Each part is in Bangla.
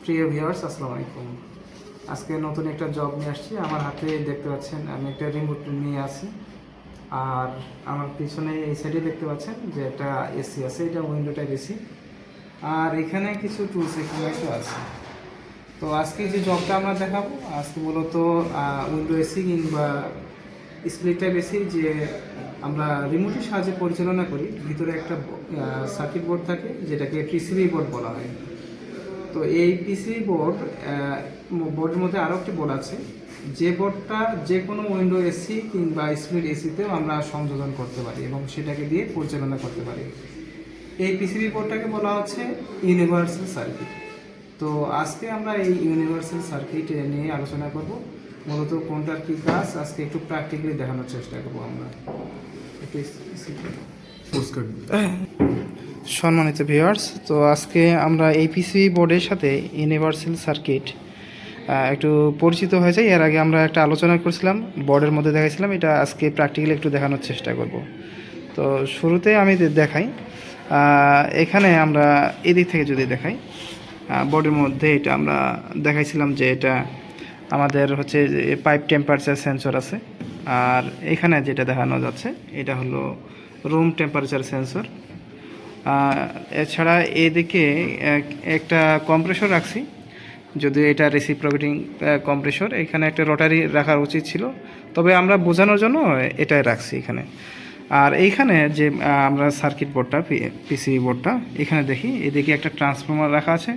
প্রিয় ভিউয়ার্স, আসসালামু আলাইকুম। আজকে নতুন একটা জব নিয়ে আসছি। আমার হাতে দেখতে পাচ্ছেন আমি একটা রিমোট নিয়ে আছি। আর আমার পিছনে এই সাইডে দেখতে পাচ্ছেন যে একটা এসি আছে, এটা উইন্ডো টাইপ এসি। আর এখানে কিছু টুলস এখানে আছে। তো আজকে যে জবটা আমরা দেখাবো, আজকে মূলত উইন্ডো এসি কিংবা স্প্লিট টাইপ এসি যে আমরা রিমোটের সাহায্যে পরিচালনা করি। ভিতরে একটা সার্কিট বোর্ড থাকে যেটাকে পিসিবি বোর্ড বলা হয়। তো এই পিসিবি বোর্ডের মধ্যে আরও একটি বোর্ড আছে, যে বোর্ডটা যে কোনো উইন্ডো এসি কিংবা স্প্লিট এসিতেও আমরা সংযোজন করতে পারি এবং সেটাকে দিয়ে পরিচালনা করতে পারি। এই পিসিবি বোর্ডটাকে বলা হচ্ছে ইউনিভার্সাল সার্কিট। তো আজকে আমরা এই ইউনিভার্সাল সার্কিট নিয়ে আলোচনা করব। মূলত কোনটার কী কাজ আজকে একটু প্র্যাকটিক্যালি দেখানোর চেষ্টা করবো আমরা। একটু সম্মানিত ভিউয়ার্স, তো আজকে আমরা এই পিসিবি বোর্ডের সাথে ইউনিভার্সাল সার্কিট একটু পরিচিত হয়ে যাই। এর আগে আমরা একটা আলোচনা করেছিলাম, বোর্ডের মধ্যে দেখাইছিলাম। এটা আজকে প্র্যাকটিক্যালি একটু দেখানোর চেষ্টা করব। তো শুরুতে আমি দেখাই, এখানে আমরা এদিক থেকে যদি দেখাই, বোর্ডের মধ্যে এটা আমরা দেখাইছিলাম যে এটা আমাদের হচ্ছে পাইপ টেম্পারেচার সেন্সর আছে। আর এখানে যেটা দেখানো যাচ্ছে এটা হলো রুম টেম্পারেচার সেন্সর। এছাড়া এদিকে একটা কম্প্রেসর রাখছি, যদিও এটা রেসিপ্রোকেটিং কম্প্রেসর। এখানে একটা রোটারি রাখার উচিত ছিল, তবে আমরা বোঝানোর জন্য এটাই রাখছি এখানে। আর এইখানে যে আমরা সার্কিট বোর্ডটা, পিসিবি বোর্ডটা, এখানে দেখি এদিকে একটা ট্রান্সফর্মার রাখা আছে।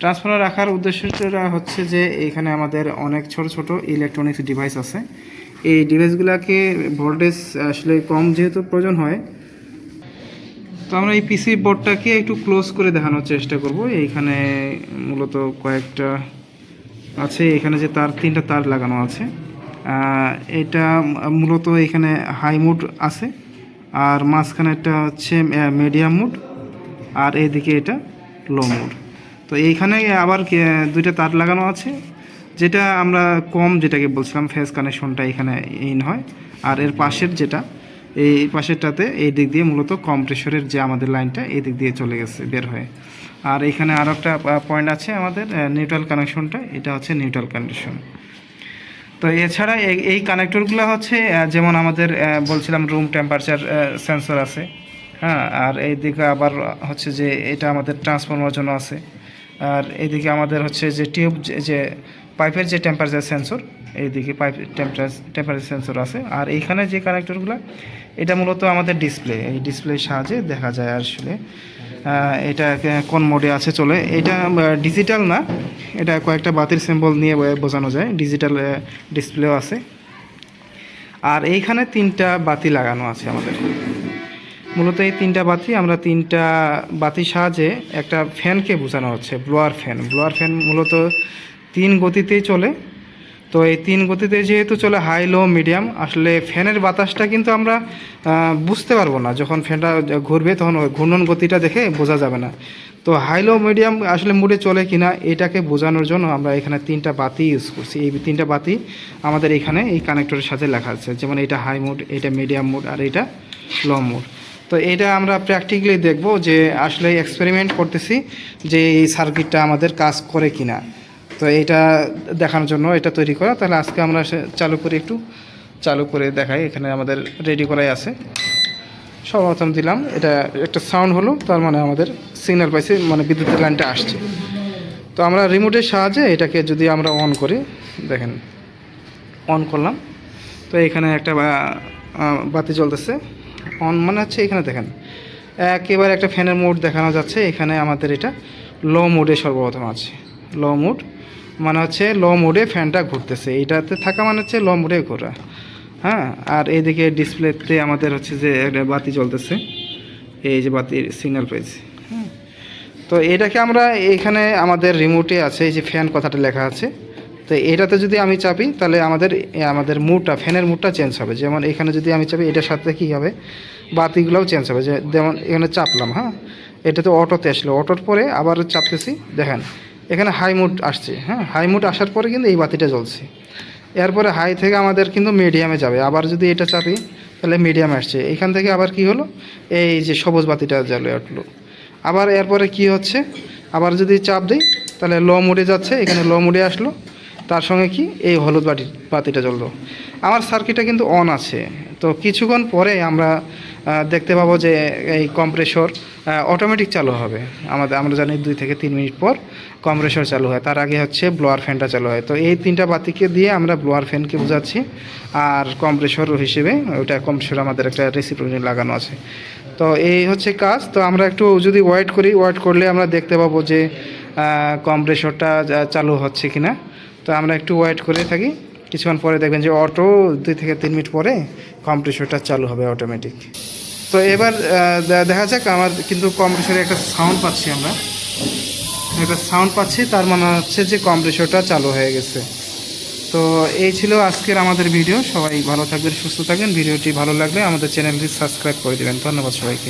ট্রান্সফর্মার রাখার উদ্দেশ্যটা হচ্ছে যে এখানে আমাদের অনেক ছোট ছোট ইলেকট্রনিক্স ডিভাইস আছে। এই ডিভাইসগুলোকে ভোল্টেজ আসলে কম যেহেতু প্রয়োজন হয়, তো আমরা এই পিসি বোর্ডটাকে একটু ক্লোজ করে দেখানোর চেষ্টা করব। এইখানে মূলত কয়েকটা আছে, এখানে যে তিনটা তার লাগানো আছে। এটা মূলত এখানে হাই মোড আছে, আর মাঝখানে একটা হচ্ছে মিডিয়াম মোড, আর এইদিকে এটা লো মোড। তো এইখানে আবার দুইটা তার লাগানো আছে, যেটা আমরা কম যেটাকে বলছিলাম ফেজ কানেকশনটা এখানে ইন হয়। আর এর পাশের যেটা, এই পাশেরটাতে এই দিক দিয়ে মূলত কম্প্রেসরের যে আমাদের লাইনটা এই দিক দিয়ে চলে গেছে বের হয়ে। আর এখানে আরও একটা পয়েন্ট আছে আমাদের নিউট্রাল কানেকশনটা, এটা হচ্ছে নিউট্রাল কানেকশন। তো এছাড়া এই কানেক্টরগুলো হচ্ছে যেমন আমাদের বলছিলাম রুম টেম্পারেচার সেন্সর আছে, হ্যাঁ। আর এইদিকে আবার হচ্ছে যে এটা আমাদের ট্রান্সফর্মার জন্য আছে। আর এইদিকে আমাদের হচ্ছে যে টিউব, যে পাইপের যে টেম্পারেচার সেন্সর, এইদিকে পাইপ টেম্পারেচার সেন্সর আছে। আর এইখানে যে কানেক্টরগুলো, এটা মূলত আমাদের ডিসপ্লে, এই ডিসপ্লের সাহায্যে দেখা যায় আসলে এটা কোন মোডে আছে চলে। এটা ডিজিটাল না, এটা কয়েকটা বাতির সিম্বল নিয়ে বোঝানো যায়। ডিজিটাল ডিসপ্লেও আছে। আর এইখানে তিনটা বাতি লাগানো আছে আমাদের। মূলত এই তিনটা বাতি, আমরা তিনটা বাতির সাহায্যে একটা ফ্যানকে বোঝানো হচ্ছে, ব্লোয়ার ফ্যান। ব্লোয়ার ফ্যান মূলত 3 গতিতেই চলে। তো এই 3 গতিতে যেহেতু চলে, হাই লো মিডিয়াম, আসলে ফ্যানের বাতাসটা কিন্তু আমরা বুঝতে পারবো না। যখন ফ্যানটা ঘুরবে তখন ঘূর্ণন গতিটা দেখে বোঝা যাবে না। তো হাই লো মিডিয়াম আসলে মুডে চলে কিনা এটাকে বোঝানোর জন্য আমরা এখানে 3টা বাতি ইউজ করছি। এই 3টা বাতি আমাদের এখানে এই কানেক্টরের সাথে লেখা আছে, যেমন এটা হাই মোড, এটা মিডিয়াম মোড, আর এটা লো মোড। তো এটা আমরা প্র্যাকটিক্যালি দেখব যে আসলে এক্সপেরিমেন্ট করতেছি যে এই সার্কিটটা আমাদের কাজ করে কিনা। তো এটা দেখানোর জন্য এটা তৈরি করা। তাহলে আজকে আমরা একটু চালু করে দেখাই। এখানে আমাদের রেডি করাই আছে। সর্বপ্রথম দিলাম, এটা একটা সাউন্ড হলো, তার মানে আমাদের সিগন্যাল পাইছে, মানে বিদ্যুতের লাইনটা আসছে। তো আমরা রিমোটের সাহায্যে এটাকে যদি আমরা অন করি, দেখেন অন করলাম, তো এখানে একটা বাতি জ্বলতেছে। অন মানে হচ্ছে এখানে দেখেন একেবারে একটা ফ্যানের মোড দেখানো যাচ্ছে। এখানে আমাদের এটা লো মোডে সর্বপ্রথম আছে। লো মোড মানে হচ্ছে লো মোডে ফ্যানটা ঘুরতেছে, এইটাতে থাকা মানে হচ্ছে লো মোডে ঘোরা, হ্যাঁ। আর এইদিকে ডিসপ্লেতে আমাদের হচ্ছে যে একটা বাতি জ্বলতেছে, এই যে বাতির সিগন্যাল পেয়েছে, হ্যাঁ। তো এটাকে আমরা এখানে আমাদের রিমোটে আছে, এই যে ফ্যান কথাটা লেখা আছে। তো এটাতে যদি আমি চাপি তাহলে আমাদের মুডটা, ফ্যানের মুডটা চেঞ্জ হবে। যেমন এখানে যদি আমি চাপি, এটার সাথে কী হবে, বাতিগুলোও চেঞ্জ হবে। যেমন এখানে চাপলাম, হ্যাঁ, এটাতে অটোতে আসলো, অটোর পরে আবার চাপতেছি, দেখেন এখানে হাই মুড আসছে, হ্যাঁ। হাই মুড আসার পরে কিন্তু এই বাতিটা জ্বলছে। এরপরে হাই থেকে আমাদের কিন্তু মিডিয়ামে যাবে। আবার যদি এটা চাপি তাহলে মিডিয়ামে আসছে। এখান থেকে আবার কি হলো, এই যে সবুজ বাতিটা জ্বলে উঠলো। আবার এরপরে কি হচ্ছে, আবার যদি চাপ দিই তাহলে লো মোডে যাচ্ছে, এখানে লো মোডে আসলো, তার সঙ্গে কি এই হলুদ বাতিটা জ্বললো। আমার সার্কিটটা কিন্তু অন আছে। তো কিছুক্ষণ পরে আমরা দেখতে পাবো যে এই কম্প্রেসর অটোমেটিক চালু হবে। আমরা জানি 2 থেকে 3 মিনিট পর কম্প্রেসর চালু হয়, তার আগে হচ্ছে ব্লোয়ার ফ্যানটা চালু হয়। তো এই 3টা বাতিকে দিয়ে আমরা ব্লোয়ার ফ্যানকে বোঝাচ্ছি, আর কম্প্রেসর হিসেবে ওইটা কম্প্রেসর আমাদের একটা রেসিপ্রোকেটিং লাগানো আছে। তো এই হচ্ছে কাজ। তো আমরা একটু যদি ওয়েট করলে আমরা দেখতে পাবো যে কম্প্রেসরটা চালু হচ্ছে কি না। তো আমরা একটু ওয়েট করে থাকি, কিছুক্ষণ পরে দেখবেন যে 2 থেকে 3 মিনিট পরে কম্প্রেসরটা চালু হবে অটোমেটিক। তো এবার দেখা যাক, আমার কিন্তু কম্প্রেসরে একটা সাউন্ড পাচ্ছি, তার মানে হচ্ছে যে কম্প্রেসরটা চালু হয়ে গেছে। তো এই ছিল আজকের আমাদের ভিডিও। সবাই ভালো থাকবেন, সুস্থ থাকবেন। ভিডিওটি ভালো লাগলে আমাদের চ্যানেলটি সাবস্ক্রাইব করে দেবেন। ধন্যবাদ সবাইকে।